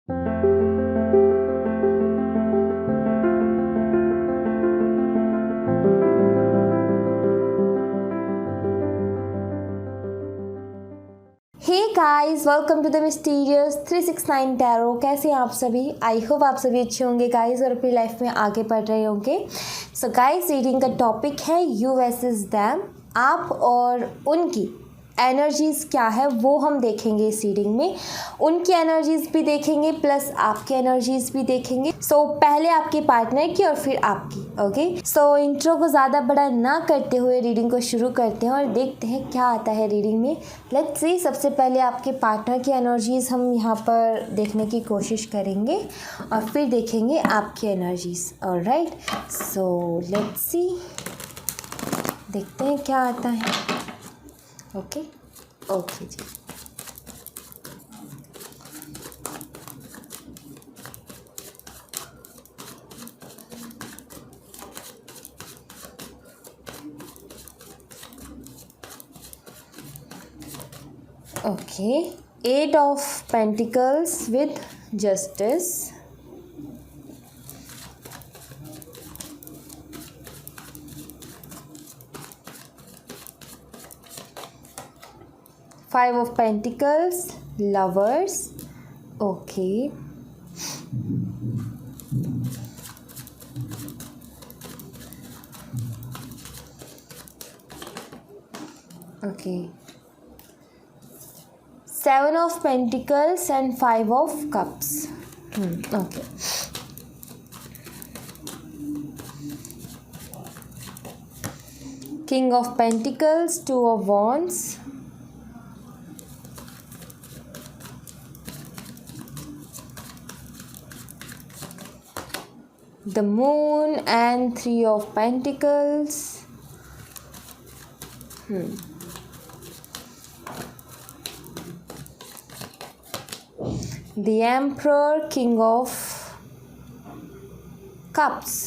Hey guys, welcome to the mysterious 369 tarot. कैसे हैं आप सभी? आई होप आप सभी अच्छे होंगे गाइस और अपनी लाइफ में आगे बढ़ रहे होंगे। सो गाइस, रीडिंग का टॉपिक है यू वर्सेस देम। आप और उनकी एनर्जीज़ क्या है वो हम देखेंगे इस रीडिंग में। उनकी एनर्जीज़ भी देखेंगे प्लस आपकी एनर्जीज़ भी देखेंगे। सो पहले आपके पार्टनर की और फिर आपकी। ओके, सो इंट्रो को ज़्यादा बड़ा ना करते हुए रीडिंग को शुरू करते हैं और देखते हैं क्या आता है रीडिंग में। लेट्स सी, सबसे पहले आपके पार्टनर की एनर्जीज़ हम यहाँ पर देखने की कोशिश करेंगे और फिर देखेंगे आपकी energies. Alright, so let's see, देखते हैं क्या आता है। ओके जी। Okay, 8 of pentacles with justice, 5 of Pentacles, lovers. Okay. Okay. 7 of Pentacles and 5 of Cups. Okay. King of Pentacles, 2 of Wands. The Moon and 3 of Pentacles. The Emperor, King of Cups.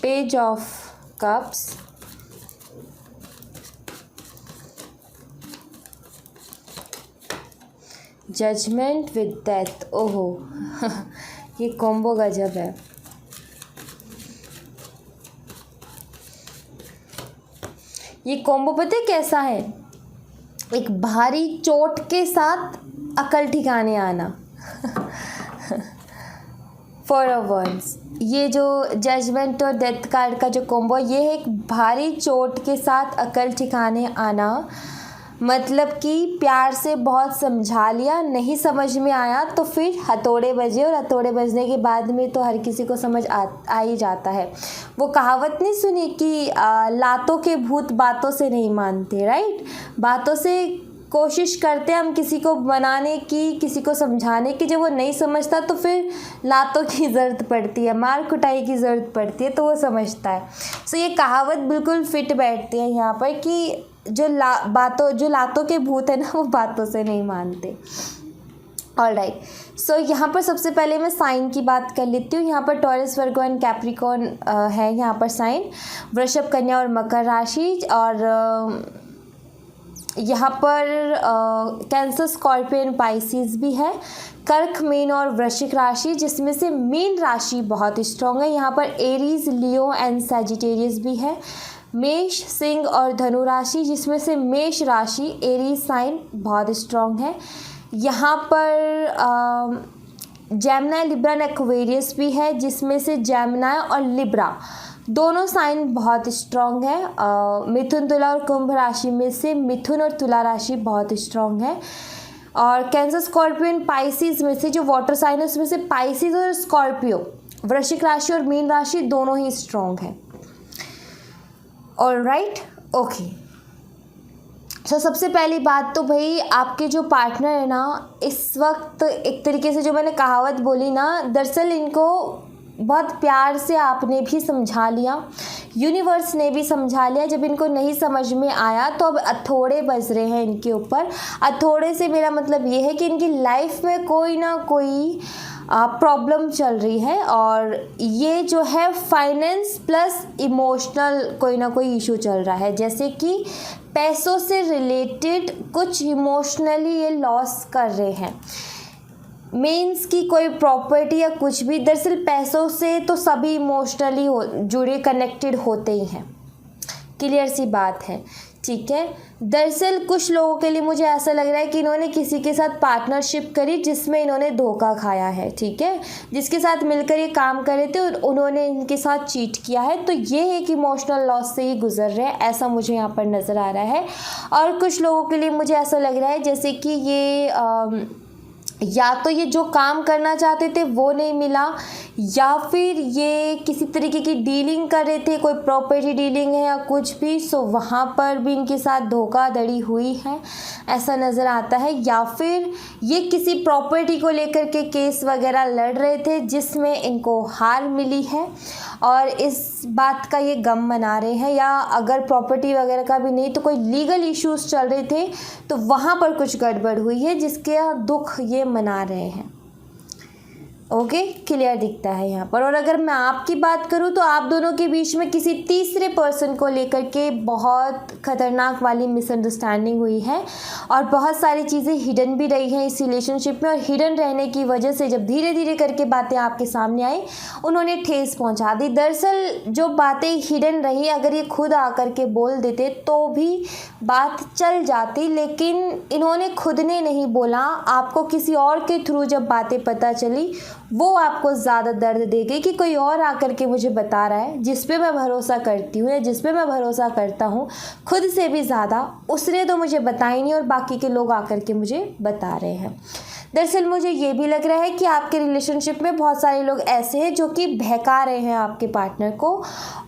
Page of Cups. Judgement with death. ओहो ये combo गजब है। ये combo पता है कैसा है? एक भारी चोट के साथ अकल ठिकाने आना। फॉर अ वंस, ये जो जजमेंट और डेथ कार्ड का जो कॉम्बो, ये है एक भारी चोट के साथ अकल ठिकाने आना। मतलब कि प्यार से बहुत समझा लिया, नहीं समझ में आया तो फिर हथौड़े बजे, और हथौड़े बजने के बाद में तो हर किसी को समझ आ ही जाता है। वो कहावत नहीं सुनी कि लातों के भूत बातों से नहीं मानते, राइट? बातों से कोशिश करते हैं हम किसी को मनाने की, किसी को समझाने की। जब वो नहीं समझता तो फिर लातों की ज़रूरत पड़ती है, मार कुटाई की ज़रूरत पड़ती है, तो वो समझता है। सो ये कहावत बिल्कुल फिट बैठती है यहाँ पर कि जो लातों के भूत है ना, वो बातों से नहीं मानते। ऑलराइट, सो यहाँ पर सबसे पहले मैं साइन की बात कर लेती हूँ। यहाँ पर टॉरस, वर्गो एंड कैप्रिकॉर्न है यहाँ पर साइन। वृषभ, कन्या और मकर राशि। और यहाँ पर कैंसर, स्कॉर्पियन, पाइसिस भी है। कर्क, मीन और वृश्चिक राशि, जिसमें से मीन राशि बहुत स्ट्रॉन्ग है। यहाँ पर एरीज, लियो एंड सैजिटेरियस भी है। मेष, सिंह और धनु राशि, जिसमें से मेष राशि, एरीज साइन बहुत स्ट्रॉन्ग है। यहाँ पर जेमिनी, लिब्रा एंड एक्वेरियस भी है, जिसमें से जेमिनी और लिब्रा दोनों साइन बहुत स्ट्रॉन्ग है। मिथुन, तुला और कुंभ राशि में से मिथुन और तुला राशि बहुत स्ट्रॉन्ग है। और कैंसर, स्कॉर्पियन, पाइसिस में से जो वाटर साइन है उसमें से पाइसिस और स्कॉर्पियो, वृश्चिक राशि और मीन राशि दोनों ही स्ट्रॉन्ग है। Alright, okay. सो सबसे पहली बात तो भाई, आपके जो पार्टनर है ना, इस वक्त एक तरीके से जो मैंने कहावत बोली ना, दरअसल इनको बहुत प्यार से आपने भी समझा लिया, यूनिवर्स ने भी समझा लिया। जब इनको नहीं समझ में आया तो अब हथौड़े बज रहे हैं इनके ऊपर। हथौड़े से मेरा मतलब ये है कि इनकी लाइफ में कोई ना कोई प्रॉब्लम चल रही है और ये जो है फाइनेंस प्लस इमोशनल कोई ना कोई इशू चल रहा है, जैसे कि पैसों से रिलेटेड कुछ इमोशनली ये लॉस कर रहे हैं। मीन्स कि कोई प्रॉपर्टी या कुछ भी, दरअसल पैसों से तो सभी इमोशनली जुड़े कनेक्टेड होते ही हैं, क्लियर सी बात है, ठीक है। दरअसल कुछ लोगों के लिए मुझे ऐसा लग रहा है कि इन्होंने किसी के साथ पार्टनरशिप करी जिसमें इन्होंने धोखा खाया है, ठीक है। जिसके साथ मिलकर ये काम कर रहे थे और उन्होंने इनके साथ चीट किया है, तो ये एक इमोशनल लॉस से ही गुजर रहे हैं, ऐसा मुझे यहाँ पर नज़र आ रहा है। और कुछ लोगों के लिए मुझे ऐसा लग रहा है जैसे कि ये या तो ये जो काम करना चाहते थे वो नहीं मिला, या फिर ये किसी तरीके की डीलिंग कर रहे थे, कोई प्रॉपर्टी डीलिंग है या कुछ भी, सो वहाँ पर भी इनके साथ धोखाधड़ी हुई है, ऐसा नज़र आता है। या फिर ये किसी प्रॉपर्टी को लेकर के केस वगैरह लड़ रहे थे जिसमें इनको हार मिली है और इस बात का ये गम मना रहे हैं। या अगर प्रॉपर्टी वगैरह का भी नहीं तो कोई लीगल इश्यूज चल रहे थे तो वहाँ पर कुछ गड़बड़ हुई है जिसके दुख ये मना रहे हैं। ओके, क्लियर दिखता है यहाँ पर। और अगर मैं आपकी बात करूँ तो आप दोनों के बीच में किसी तीसरे पर्सन को लेकर के बहुत ख़तरनाक वाली मिसअंडरस्टैंडिंग हुई है और बहुत सारी चीज़ें हिडन भी रही हैं इस रिलेशनशिप में, और हिडन रहने की वजह से जब धीरे धीरे करके बातें आपके सामने आई उन्होंने ठेस पहुँचा दी। दरअसल जो बातें हिडन रही अगर ये खुद आकर के बोल देते तो भी बात चल जाती, लेकिन इन्होंने खुद ने नहीं बोला, आपको किसी और के थ्रू जब बातें पता चली वो आपको ज़्यादा दर्द दे गई कि कोई और आकर के मुझे बता रहा है जिस पे मैं भरोसा करती हूँ या जिस पे मैं भरोसा करता हूँ खुद से भी ज़्यादा, उसने तो मुझे बताई नहीं और बाकी के लोग आकर के मुझे बता रहे हैं। दरअसल मुझे ये भी लग रहा है कि आपके रिलेशनशिप में बहुत सारे लोग ऐसे हैं जो कि बहका रहे हैं आपके पार्टनर को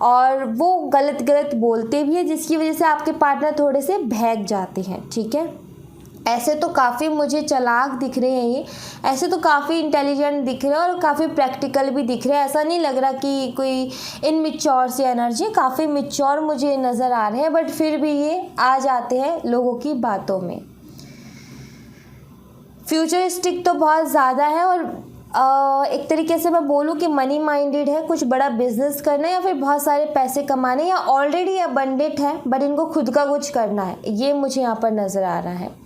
और वो गलत गलत बोलते भी हैं जिसकी वजह से आपके पार्टनर थोड़े से बहक जाते हैं, ठीक है। ऐसे तो काफ़ी मुझे चालाक दिख रहे हैं ये, ऐसे तो काफ़ी इंटेलिजेंट दिख रहे हैं और काफ़ी प्रैक्टिकल भी दिख रहे हैं। ऐसा नहीं लग रहा कि कोई इनमिच्योर सी एनर्जी, काफ़ी मिच्योर मुझे नज़र आ रहे हैं, बट फिर भी ये आ जाते हैं लोगों की बातों में। फ्यूचरिस्टिक तो बहुत ज़्यादा है और एक तरीके से मैं बोलूँ कि मनी माइंडेड है, कुछ बड़ा बिजनेस करना है या फिर बहुत सारे पैसे कमाने, या ऑलरेडी अबंडेंट है बट इनको खुद का कुछ करना है, ये मुझे यहाँ पर नज़र आ रहा है।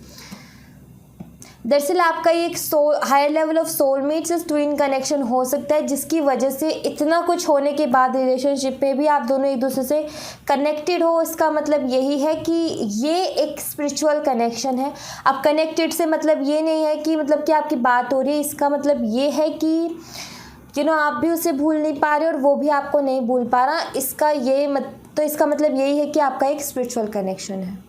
दरअसल आपका ये एक हायर लेवल ऑफ सोलमेट से ट्विन कनेक्शन हो सकता है जिसकी वजह से इतना कुछ होने के बाद रिलेशनशिप में भी आप दोनों एक दूसरे से कनेक्टेड हो। इसका मतलब यही है कि ये एक स्पिरिचुअल कनेक्शन है। अब कनेक्टेड से मतलब ये नहीं है कि मतलब कि आपकी बात हो रही है, इसका मतलब ये है कि आप भी उसे भूल नहीं पा रहे और वो भी आपको नहीं भूल पा रहा। इसका मतलब यही है कि आपका एक स्पिरिचुअल कनेक्शन है।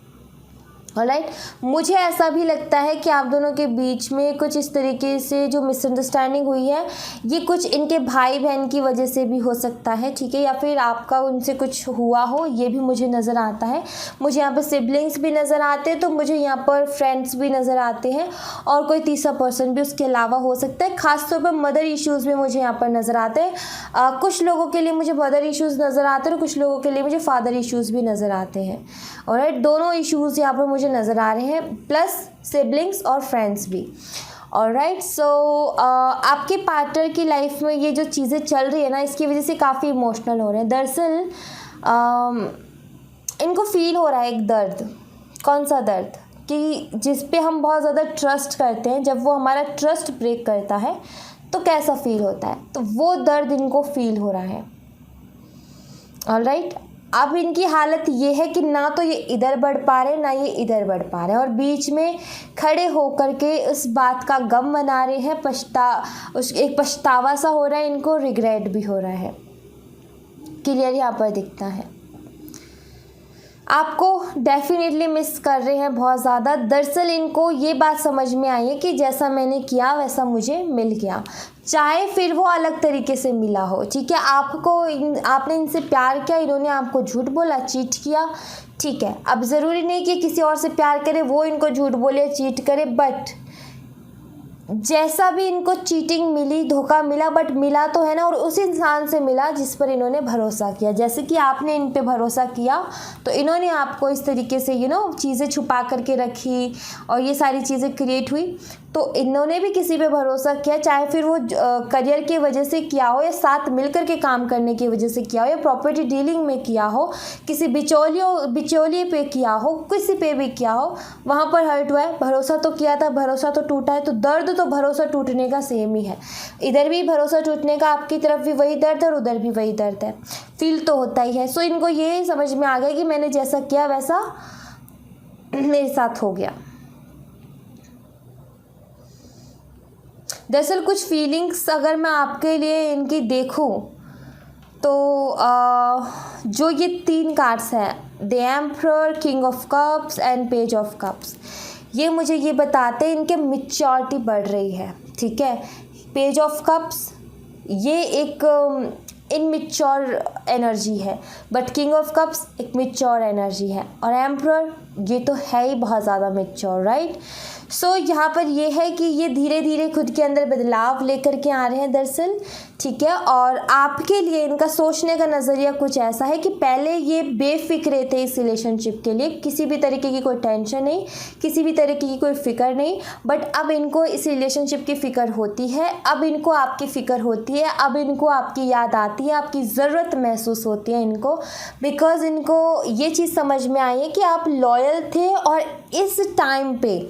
ऑलराइट, मुझे ऐसा भी लगता है कि आप दोनों के बीच में कुछ इस तरीके से जो मिसअंडरस्टैंडिंग हुई है ये कुछ इनके भाई बहन की वजह से भी हो सकता है, ठीक है, या फिर आपका उनसे कुछ हुआ हो, ये भी मुझे नज़र आता है। मुझे यहाँ पर सिबलिंग्स भी नज़र आते हैं, तो मुझे यहाँ पर फ्रेंड्स भी नज़र आते हैं और कोई तीसरा पर्सन भी उसके अलावा हो सकता है। ख़ासतौर पर मदर इश्यूज़ भी मुझे यहाँ पर नज़र आते हैं। कुछ लोगों के लिए मुझे मदर इश्यूज़ नज़र आते हैं और कुछ लोगों के लिए मुझे फादर इश्यूज़ भी नज़र आते हैं। ऑलराइट, दोनों इश्यूज़ यहाँ पर मुझे नज़र आ रहे हैं, प्लस सिबलिंग्स और फ्रेंड्स भी। ऑलराइट, सो आपके पार्टनर की लाइफ में ये जो चीज़ें चल रही है ना, इसकी वजह से काफ़ी इमोशनल हो रहे हैं। दरअसल इनको फील हो रहा है एक दर्द। कौन सा दर्द? कि जिस पे हम बहुत ज़्यादा ट्रस्ट करते हैं, जब वो हमारा ट्रस्ट ब्रेक करता है तो कैसा फील होता है, तो वो दर्द इनको फील हो रहा है। ऑलराइट, अब इनकी हालत ये है कि ना तो ये इधर बढ़ पा रहे ना ये इधर बढ़ पा रहे हैं और बीच में खड़े होकर के उस बात का गम मना रहे हैं, एक पछतावा सा हो रहा है इनको, रिग्रेट भी हो रहा है। क्लियर यहाँ पर दिखता है। आपको डेफिनेटली मिस कर रहे हैं बहुत ज़्यादा। दरअसल इनको ये बात समझ में आई है कि जैसा मैंने किया वैसा मुझे मिल गया, चाहे फिर वो अलग तरीके से मिला हो, ठीक है। आपने इनसे प्यार किया, इन्होंने आपको झूठ बोला, चीट किया, ठीक है। अब ज़रूरी नहीं कि किसी और से प्यार करे वो इनको झूठ बोले, चीट करे, बट जैसा भी इनको चीटिंग मिली, धोखा मिला, बट मिला तो है ना, और उस इंसान से मिला जिस पर इन्होंने भरोसा किया। जैसे कि आपने इन पे भरोसा किया तो इन्होंने आपको इस तरीके से चीज़ें छुपा करके रखी और ये सारी चीज़ें क्रिएट हुई। तो इन्होंने भी किसी पे भरोसा किया, चाहे फिर वो करियर की वजह से किया हो, या साथ मिलकर के काम करने की वजह से किया हो, या प्रॉपर्टी डीलिंग में किया हो, किसी बिचौलिए पे किया हो, किसी पे भी किया हो, वहाँ पर हर्ट हुआ है। भरोसा तो किया था, भरोसा तो टूटा है, तो दर्द तो भरोसा टूटने का सेम ही है। इधर भी भरोसा टूटने का आपकी तरफ भी वही दर्द है और उधर भी वही दर्द है, फील तो होता ही है। सो इनको ये समझ में आ गया कि मैंने जैसा किया वैसा मेरे साथ हो गया। दरअसल कुछ फीलिंग्स अगर मैं आपके लिए इनकी देखूं तो जो ये 3 कार्ड्स हैं, the emperor, king of cups and page of cups, ये मुझे ये बताते हैं इनके मैच्योरिटी बढ़ रही है। ठीक है, पेज ऑफ कप्स ये एक इनमेच्योर एनर्जी है, बट किंग ऑफ कप्स एक मैच्योर एनर्जी है, और एम्परर ये तो है ही बहुत ज़्यादा मैच्योर, राइट। सो यहाँ पर ये है कि ये धीरे धीरे खुद के अंदर बदलाव लेकर के आ रहे हैं दरअसल। ठीक है, और आपके लिए इनका सोचने का नज़रिया कुछ ऐसा है कि पहले ये बेफिक्रे थे इस रिलेशनशिप के लिए, किसी भी तरीके की कोई टेंशन नहीं, किसी भी तरीके की कोई फ़िक्र नहीं, बट अब इनको इस रिलेशनशिप की फ़िक्र होती है, अब इनको आपकी फ़िक्र होती है, अब इनको आपकी याद आती है, आपकी ज़रूरत महसूस होती है इनको, बिकॉज़ इनको ये चीज़ समझ में आई है कि आप लॉयल थे, और इस टाइम पे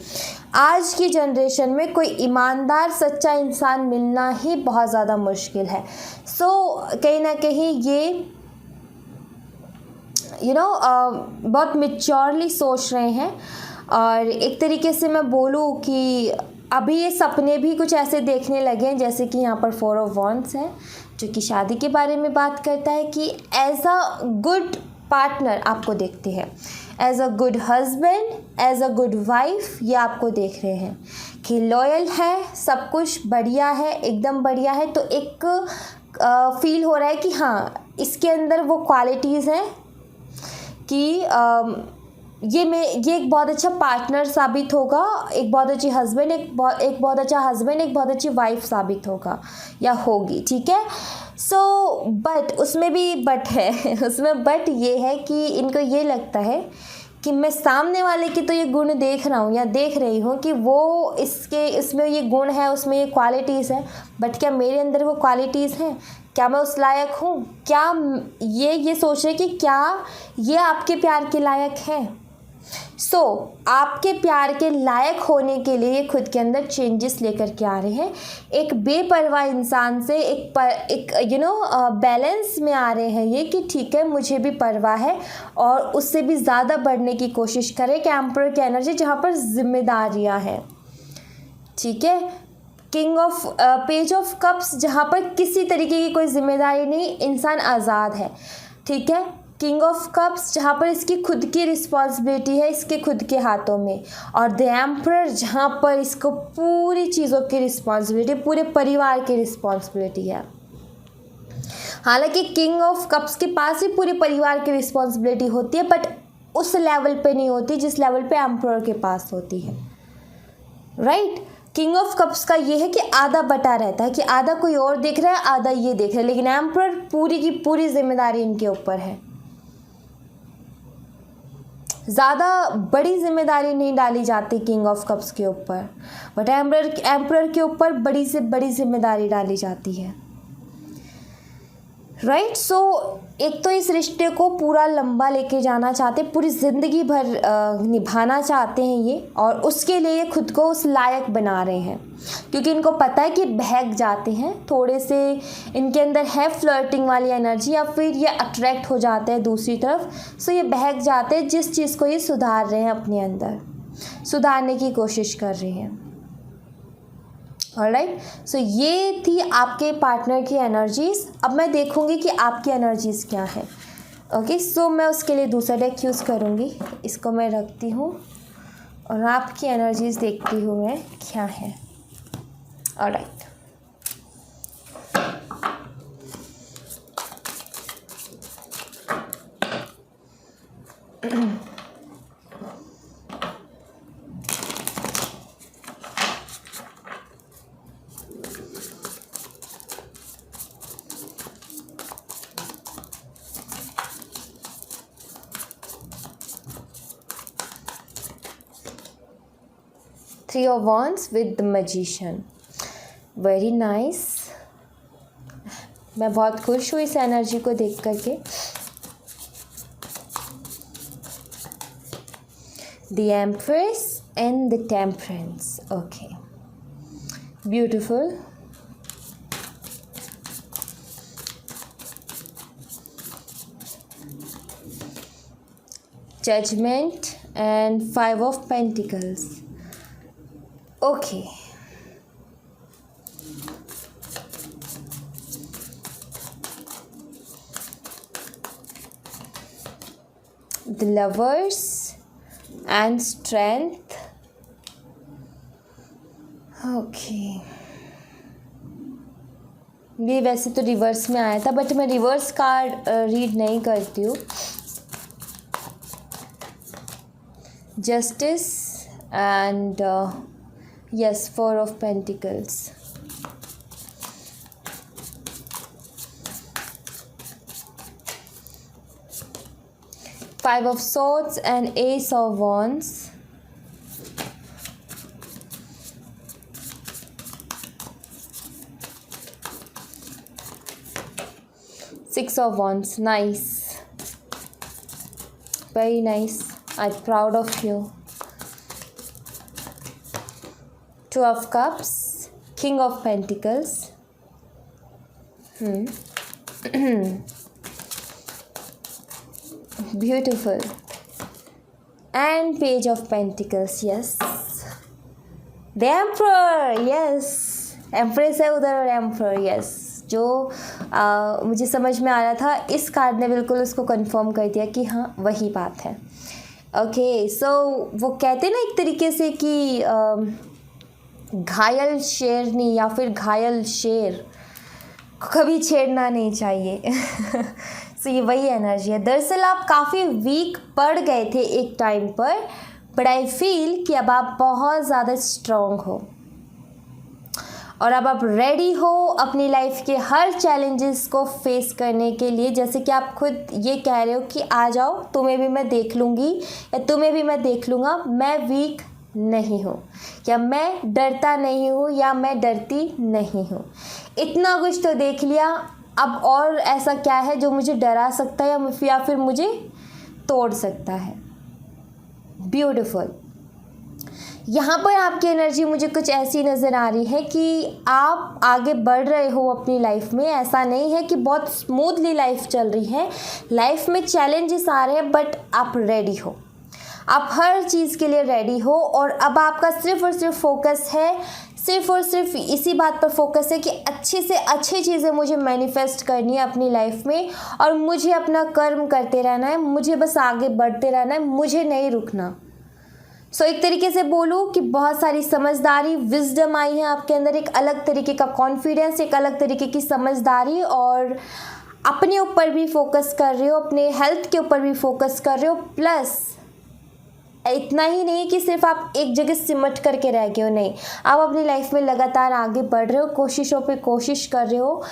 आज की जनरेशन में कोई ईमानदार सच्चा इंसान मिलना ही बहुत ज़्यादा मुश्किल है। सो कहीं ना कहीं ये बहुत मैच्योरली सोच रहे हैं, और एक तरीके से मैं बोलूँ कि अभी ये सपने भी कुछ ऐसे देखने लगे हैं, जैसे कि यहाँ पर 4 ऑफ वॉन्ड्स है जो कि शादी के बारे में बात करता है कि एज अ गुड पार्टनर आपको देखते हैं, as a good husband, as a good wife, ये आपको देख रहे हैं कि लॉयल है, सब कुछ बढ़िया है, एकदम बढ़िया है। तो एक फील हो रहा है कि हाँ, इसके अंदर वो क्वालिटीज़ हैं कि ये एक बहुत अच्छा पार्टनर साबित होगा, एक बहुत अच्छी हस्बैंड, एक बहुत अच्छा हस्बैंड, एक बहुत अच्छी वाइफ साबित होगा या होगी। ठीक है, सो बट उसमें भी बट है उसमें बट ये है कि इनको ये लगता है कि मैं सामने वाले की तो ये गुण देख रहा हूँ या देख रही हूँ कि वो इसमें ये गुण है, उसमें ये क्वालिटीज़ है, बट क्या मेरे अंदर वो क्वालिटीज़ हैं, क्या मैं उस लायक हूँ, क्या ये सोच रहे कि क्या ये आपके प्यार के लायक है। सो आपके प्यार के लायक होने के लिए ये खुद के अंदर चेंजेस लेकर के आ रहे हैं। एक बेपरवाह इंसान से एक बैलेंस में आ रहे हैं ये कि ठीक है, मुझे भी परवाह है, और उससे भी ज़्यादा बढ़ने की कोशिश करें कि एम्परर की एनर्जी जहाँ पर जिम्मेदारियाँ हैं। ठीक है, king of page of cups जहाँ पर किसी तरीके की कोई जिम्मेदारी नहीं, इंसान आज़ाद है। ठीक है, किंग ऑफ कप्स जहाँ पर इसकी खुद की रिस्पॉन्सिबिलिटी है, इसके खुद के हाथों में, और द एम्परर जहाँ पर इसको पूरी चीज़ों की रिस्पॉन्सिबिलिटी, पूरे परिवार की रिस्पॉन्सिबिलिटी है। हालांकि किंग ऑफ कप्स के पास ही पूरे परिवार की रिस्पॉन्सिबिलिटी होती है, बट उस लेवल पे नहीं होती जिस लेवल पे एम्परर के पास होती है, राइट। किंग ऑफ कप्स का ये है कि आधा बटा रहता है, कि आधा कोई और देख रहा है, आधा ये देख रहा है, लेकिन एम्परर पूरी की पूरी जिम्मेदारी इनके ऊपर है। ज़्यादा बड़ी जिम्मेदारी नहीं डाली जाती किंग ऑफ कप्स के ऊपर, बट एम्परर के ऊपर बड़ी से बड़ी जिम्मेदारी डाली जाती है, राइट। सो एक तो इस रिश्ते को पूरा लंबा लेके जाना चाहते, पूरी ज़िंदगी भर निभाना चाहते हैं ये, और उसके लिए खुद को उस लायक बना रहे हैं, क्योंकि इनको पता है कि बहक जाते हैं थोड़े से, इनके अंदर है फ्लर्टिंग वाली एनर्जी, या फिर ये अट्रैक्ट हो जाते हैं दूसरी तरफ। सो ये बहक जाते हैं, जिस चीज़ को ये सुधार रहे हैं, अपने अंदर सुधारने की कोशिश कर रहे हैं। ऑलराइट, सो ये थी आपके पार्टनर की एनर्जीज़। अब मैं देखूंगी कि आपकी एनर्जीज़ क्या है। ओके, सो मैं उसके लिए दूसरा डेक यूज़ करूंगी। इसको मैं रखती हूँ और आपकी एनर्जीज़ देखती हूँ मैं क्या है। Alright, three of wands with the magician. Very nice. मैं बहुत खुश हूँ इस एनर्जी को देख करके। The empress and the temperance. Okay, beautiful. Judgment and Five of Pentacles. Okay. The Lovers and Strength. Okay. ये वैसे तो रिवर्स में आया था, बट मैं रिवर्स कार्ड रीड नहीं करती हूँ। Justice and yes, Four of Pentacles. Five of Swords and Ace of Wands. Six of Wands. Nice, very nice. I'm proud of you. Two of Cups, King of Pentacles. Beautiful. And Page of Pentacles. Yes. The Emperor. Yes. Empress है उधर और Emperor. Yes. जो मुझे समझ में आ रहा था, इस कार्ड ने बिल्कुल उसको कंफर्म कर दिया कि हाँ वही बात है। ओके, सो वो कहते ना एक तरीके से कि घायल शेरनी या फिर घायल शेर कभी छेड़ना नहीं चाहिए। सो ये वही एनर्जी है। दरअसल आप काफ़ी वीक पड़ गए थे एक टाइम पर, बट आई फील कि अब आप बहुत ज़्यादा स्ट्रॉन्ग हो और अब आप रेडी हो अपनी लाइफ के हर चैलेंजेस को फेस करने के लिए। जैसे कि आप खुद ये कह रहे हो कि आ जाओ, तुम्हें भी मैं देख लूँगी या तुम्हें भी मैं देख लूँगा, मैं वीक नहीं हूँ या मैं डरता नहीं हूँ या मैं डरती नहीं हूँ। इतना कुछ तो देख लिया, अब और ऐसा क्या है जो मुझे डरा सकता है या फिर मुझे तोड़ सकता है। ब्यूटीफुल। यहाँ पर आपकी एनर्जी मुझे कुछ ऐसी नज़र आ रही है कि आप आगे बढ़ रहे हो अपनी लाइफ में। ऐसा नहीं है कि बहुत स्मूथली लाइफ चल रही है, लाइफ में चैलेंजेस आ रहे हैं, बट आप रेडी हो, आप हर चीज़ के लिए रेडी हो। और अब आपका सिर्फ और सिर्फ फोकस है, सिर्फ और सिर्फ इसी बात पर फोकस है कि अच्छी से अच्छी चीज़ें मुझे मैनिफेस्ट करनी है अपनी लाइफ में और मुझे अपना कर्म करते रहना है, मुझे बस आगे बढ़ते रहना है, मुझे नहीं रुकना। सो एक तरीके से बोलूँ कि बहुत सारी समझदारी, विजडम आई है आपके अंदर, एक अलग तरीके का कॉन्फिडेंस, एक अलग तरीके की समझदारी, और अपने ऊपर भी फोकस कर रहे हो, अपने हेल्थ के ऊपर भी फोकस कर रहे हो। प्लस इतना ही नहीं कि सिर्फ आप एक जगह सिमट करके रह गए हो, नहीं, आप अपनी लाइफ में लगातार आगे बढ़ रहे हो, कोशिशों पे कोशिश कर रहे हो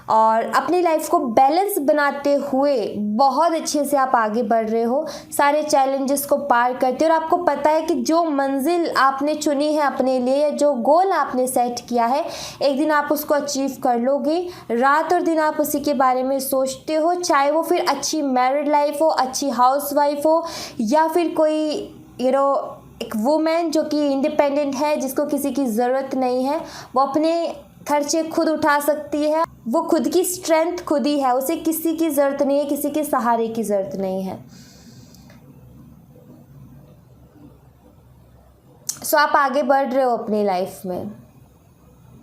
और अपनी लाइफ को बैलेंस बनाते हुए बहुत अच्छे से आप आगे बढ़ रहे हो, सारे चैलेंजेस को पार करते हो। और आपको पता है कि जो मंजिल आपने चुनी है अपने लिए या जो गोल आपने सेट किया है, एक दिन आप उसको अचीव कर लोगे। रात और दिन आप उसी के बारे में सोचते हो, चाहे वो फिर अच्छी मैरिड लाइफ हो, अच्छी हाउसवाइफ हो, या फिर कोई एक वुमेन जो कि इंडिपेंडेंट है, जिसको किसी की ज़रूरत नहीं है, वो अपने खर्चे खुद उठा सकती है, वो खुद की स्ट्रेंथ खुद ही है, उसे किसी की ज़रूरत नहीं है, किसी के सहारे की ज़रूरत नहीं है। सो आप आगे बढ़ रहे हो अपनी लाइफ में।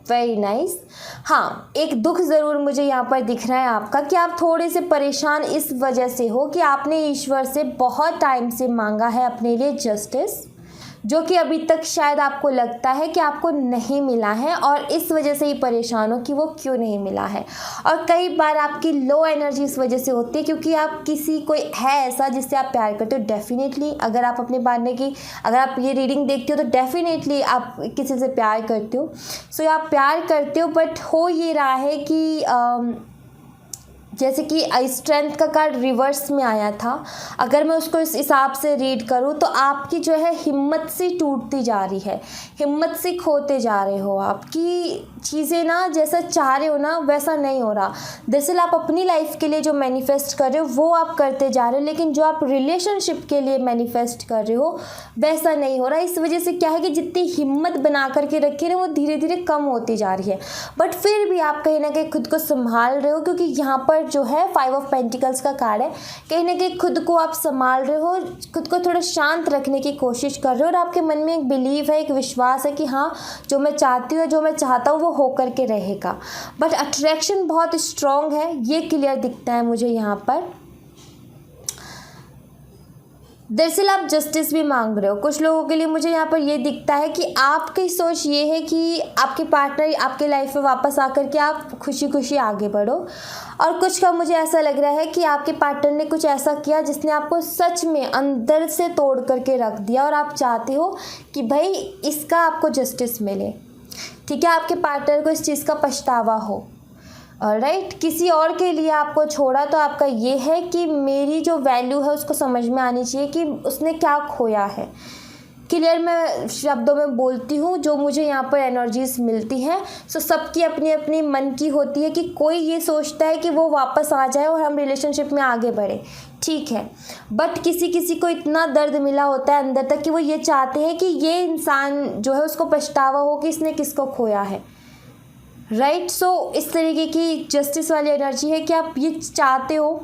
Very nice. हाँ, एक दुख ज़रूर मुझे यहाँ पर दिख रहा है आपका कि आप थोड़े से परेशान इस वजह से हो कि आपने ईश्वर से बहुत टाइम से मांगा है अपने लिए जस्टिस, जो कि अभी तक शायद आपको लगता है कि आपको नहीं मिला है और इस वजह से ही परेशान हो कि वो क्यों नहीं मिला है। और कई बार आपकी लो एनर्जी इस वजह से होती है क्योंकि आप किसी कोई है ऐसा जिससे आप प्यार करते हो। डेफिनेटली अगर आप अपने बारे की अगर आप ये रीडिंग देखते हो तो डेफिनेटली आप किसी से प्यार करते हो। सो आप प्यार करते हो, बट हो ये रहा है कि जैसे कि स्ट्रेंथ का कार्ड रिवर्स में आया था, अगर मैं उसको इस हिसाब से रीड करूँ तो आपकी जो है हिम्मत सी टूटती जा रही है, हिम्मत सी खोते जा रहे हो, आपकी चीज़ें ना जैसा चाह रहे हो ना वैसा नहीं हो रहा। दरअसल आप अपनी लाइफ के लिए जो मैनिफेस्ट कर रहे हो वो आप करते जा रहे हो, लेकिन जो आप रिलेशनशिप के लिए मैनिफेस्ट कर रहे हो वैसा नहीं हो रहा। इस वजह से क्या है कि जितनी हिम्मत बना करके रखी है ना वो धीरे धीरे कम होती जा रही है, बट फिर भी आप कहीं ना कहीं खुद को संभाल रहे हो, क्योंकि यहाँ पर जो है 5 ऑफ पेंटिकल्स का कार्ड है, कहीं ना कहीं खुद को आप संभाल रहे हो, खुद को थोड़ा शांत रखने की कोशिश कर रहे हो, और आपके मन में एक बिलीव है, एक विश्वास है कि हाँ जो मैं चाहती हूँ, जो मैं चाहता हूँ वो हो करके रहेगा। बट अट्रैक्शन बहुत स्ट्रॉन्ग है, ये क्लियर दिखता है मुझे यहाँ पर। दरअसल आप जस्टिस भी मांग रहे हो। कुछ लोगों के लिए मुझे यहाँ पर ये दिखता है कि आपकी सोच ये है कि आपके पार्टनर आपके लाइफ में वापस आकर के आप खुशी खुशी आगे बढ़ो, और कुछ का मुझे ऐसा लग रहा है कि आपके पार्टनर ने कुछ ऐसा किया जिसने आपको सच में अंदर से तोड़ करके रख दिया, और आप चाहते हो कि भाई इसका आपको जस्टिस मिले। ठीक है, आपके पार्टनर को इस चीज़ का पछतावा हो, राइट। किसी और के लिए आपको छोड़ा तो आपका ये है कि मेरी जो वैल्यू है उसको समझ में आनी चाहिए कि उसने क्या खोया है। क्लियर मैं शब्दों में बोलती हूँ, जो मुझे यहाँ पर एनर्जीज मिलती हैं। सो सबकी अपनी अपनी मन की होती है कि कोई ये सोचता है कि वो वापस आ जाए और हम रिलेशनशिप में आगे बढ़े, ठीक है, बट किसी किसी को इतना दर्द मिला होता है अंदर तक कि वो ये चाहते हैं कि ये इंसान जो है उसको पछतावा हो कि इसने किसको खोया है, राइट। सो इस तरीके की जस्टिस वाली एनर्जी है कि आप ये चाहते हो,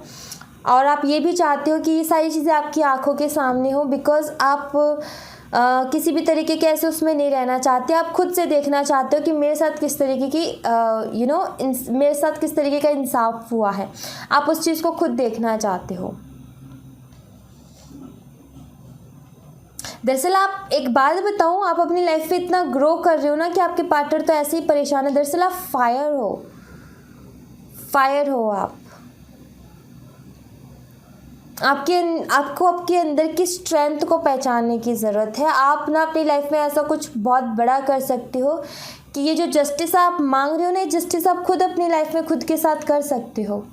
और आप ये भी चाहते हो कि ये सारी चीज़ें आपकी आंखों के सामने हो, बिकॉज आप किसी भी तरीके के ऐसे उसमें नहीं रहना चाहते। आप खुद से देखना चाहते हो कि मेरे साथ किस तरीके की मेरे साथ किस तरीके का इंसाफ हुआ है, आप उस चीज़ को खुद देखना चाहते हो। दरअसल आप एक बात बताऊं, आप अपनी लाइफ में इतना ग्रो कर रहे हो ना कि आपके पार्टनर तो ऐसे ही परेशान है। दरअसल आप फायर हो आपको आपके अंदर की स्ट्रेंथ को पहचानने की ज़रूरत है। आप ना अपनी लाइफ में ऐसा कुछ बहुत बड़ा कर सकते हो कि ये जो जस्टिस आप मांग रहे हो ना, जस्टिस आप खुद अपनी लाइफ में खुद के साथ कर सकते हो।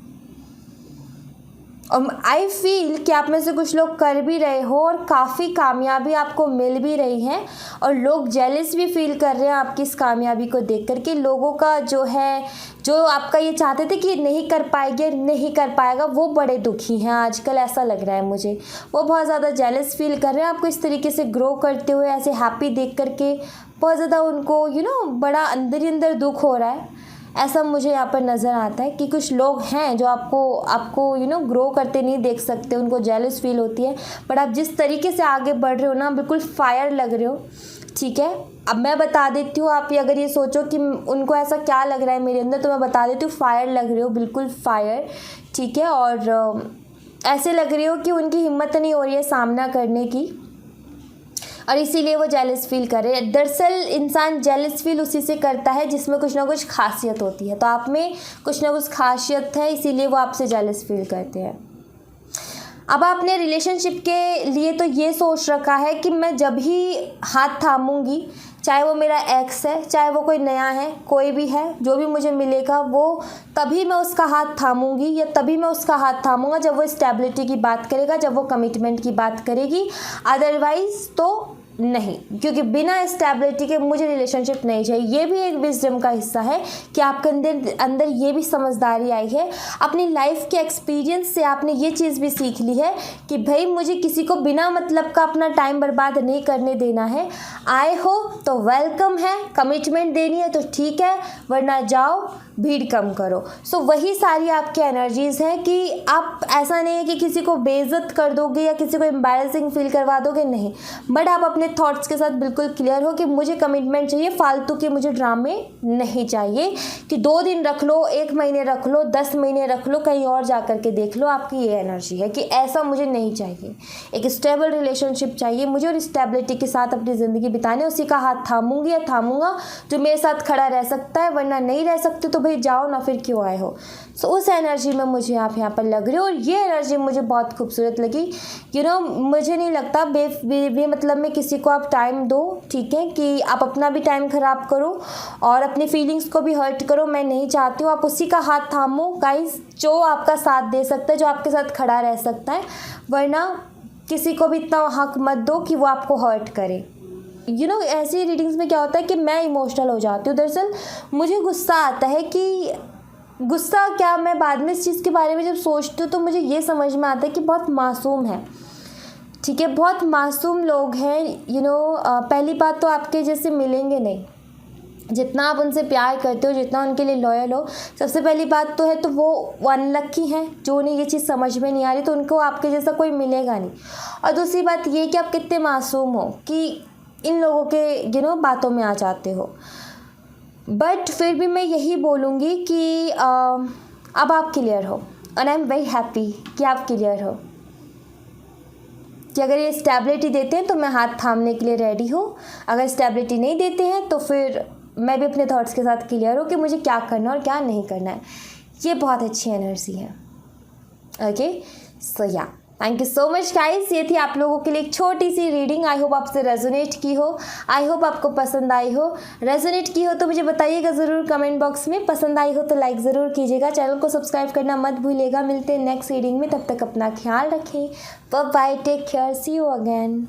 और आई फील कि आप में से कुछ लोग कर भी रहे हो और काफ़ी कामयाबी आपको मिल भी रही है, और लोग जेलस भी फील कर रहे हैं आपकी इस कामयाबी को देख कर के। लोगों का जो है, जो आपका ये चाहते थे कि नहीं कर पाएंगे, नहीं कर पाएगा, वो बड़े दुखी हैं आजकल, ऐसा लग रहा है मुझे। वो बहुत ज़्यादा जेलस फील कर रहे हैं आपको इस तरीके से ग्रो करते हुए, ऐसे हैप्पी देख कर के। बहुत ज़्यादा उनको बड़ा अंदर ही अंदर दुख हो रहा है, ऐसा मुझे यहाँ पर नज़र आता है कि कुछ लोग हैं जो आपको ग्रो करते नहीं देख सकते, उनको जेलस फील होती है। बट आप जिस तरीके से आगे बढ़ रहे हो ना, बिल्कुल फायर लग रहे हो, ठीक है। अब मैं बता देती हूँ, आप अगर ये सोचो कि उनको ऐसा क्या लग रहा है मेरे अंदर, तो मैं बता देती हूँ, फायर लग रहे हो, बिल्कुल फायर, ठीक है। और ऐसे लग रही हो कि उनकी हिम्मत नहीं हो रही है सामना करने की, और इसीलिए वो जेलस फील कर रहे हैं। दरअसल इंसान जेलस फील उसी से करता है जिसमें कुछ ना कुछ खासियत होती है, तो आप में कुछ ना कुछ खासियत है, इसीलिए वो आपसे जेलस फील करते हैं। अब आपने रिलेशनशिप के लिए तो ये सोच रखा है कि मैं जब ही हाथ थामूंगी, चाहे वो मेरा एक्स है, चाहे वो कोई नया है, कोई भी है, जो भी मुझे मिलेगा वो तभी मैं उसका हाथ थामूंगी, या तभी मैं उसका हाथ थामूंगा जब वो स्टेबिलिटी की बात करेगा, जब वो कमिटमेंट की बात करेगी। अदरवाइज तो नहीं, क्योंकि बिना स्टेबिलिटी के मुझे रिलेशनशिप नहीं चाहिए। ये भी एक विजडम का हिस्सा है कि आपके अंदर ये भी समझदारी आई है। अपनी लाइफ के एक्सपीरियंस से आपने ये चीज़ भी सीख ली है कि भाई मुझे किसी को बिना मतलब का अपना टाइम बर्बाद नहीं करने देना है। आए हो तो वेलकम है, कमिटमेंट देनी है तो ठीक है, वरना जाओ, भीड़ कम करो। सो वही सारी आपकी एनर्जीज़ हैं कि आप ऐसा नहीं है कि किसी को बेइज्जत कर दोगे या किसी को एम्बैरेसिंग फील करवा दोगे, नहीं, बट आप अपने थॉट्स के साथ बिल्कुल क्लियर हो कि मुझे कमिटमेंट चाहिए, फालतू के मुझे ड्रामे नहीं चाहिए कि 2 दिन रख लो, 1 महीने रख लो, 10 महीने रख लो, कहीं और जा कर के देख लो। आपकी ये एनर्जी है कि ऐसा मुझे नहीं चाहिए, एक स्टेबल रिलेशनशिप चाहिए मुझे, और स्टेबिलिटी के साथ अपनी ज़िंदगी बिताने, उसी का हाथ थामूंगी या थामूंगा जो मेरे साथ खड़ा रह सकता है, वरना नहीं रह सकते तो भाई जाओ ना, फिर क्यों आए हो। सो उस एनर्जी में मुझे आप यहाँ पर लग रहे हो और ये एनर्जी मुझे बहुत खूबसूरत लगी। मुझे नहीं लगता मतलब में किसी को आप टाइम दो, ठीक है, कि आप अपना भी टाइम ख़राब करो और अपनी फीलिंग्स को भी हर्ट करो। मैं नहीं चाहती हूँ। आप उसी का हाथ थामो गाइस जो आपका साथ दे सकता है, जो आपके साथ खड़ा रह सकता है, वरना किसी को भी इतना हक मत दो कि वो आपको हर्ट करे। ऐसी रीडिंग्स में क्या होता है कि मैं इमोशनल हो जाती हूँ। दरअसल मुझे गुस्सा आता है कि गुस्सा क्या, मैं बाद में इस चीज़ के बारे में जब सोचती हूँ तो मुझे ये समझ में आता है कि बहुत मासूम है, ठीक है, बहुत मासूम लोग हैं। पहली बात तो आपके जैसे मिलेंगे नहीं। जितना आप उनसे प्यार करते हो, जितना उनके लिए लॉयल हो, सबसे पहली बात तो है तो वो अनलक्की हैं जो उन्हें ये चीज़ समझ में नहीं आ रही, तो उनको आपके जैसा कोई मिलेगा नहीं। और दूसरी बात ये कि आप कितने मासूम हो कि इन लोगों के बातों में आ जाते हो। बट फिर भी मैं यही बोलूँगी कि अब आप क्लियर हो और आई एम वेरी हैप्पी कि आप क्लियर हो, कि अगर ये स्टेबिलिटी देते हैं तो मैं हाथ थामने के लिए रेडी हूँ। अगर स्टेबिलिटी नहीं देते हैं तो फिर मैं भी अपने थॉट्स के साथ क्लियर हूँ कि मुझे क्या करना और क्या नहीं करना है। ये बहुत अच्छी एनर्जी है। ओके, सो या thank you so much guys. ये थी आप लोगों के लिए एक छोटी सी रीडिंग। आई होप आपसे रेजोनेट की हो, आई होप आपको पसंद आई हो। रेजोनेट की हो तो मुझे बताइएगा ज़रूर कमेंट बॉक्स में। पसंद आई हो तो लाइक ज़रूर कीजिएगा, चैनल को सब्सक्राइब करना मत भूलिएगा। मिलते हैं नेक्स्ट रीडिंग में, तब तक अपना ख्याल रखें। Bye bye, take care, see you again.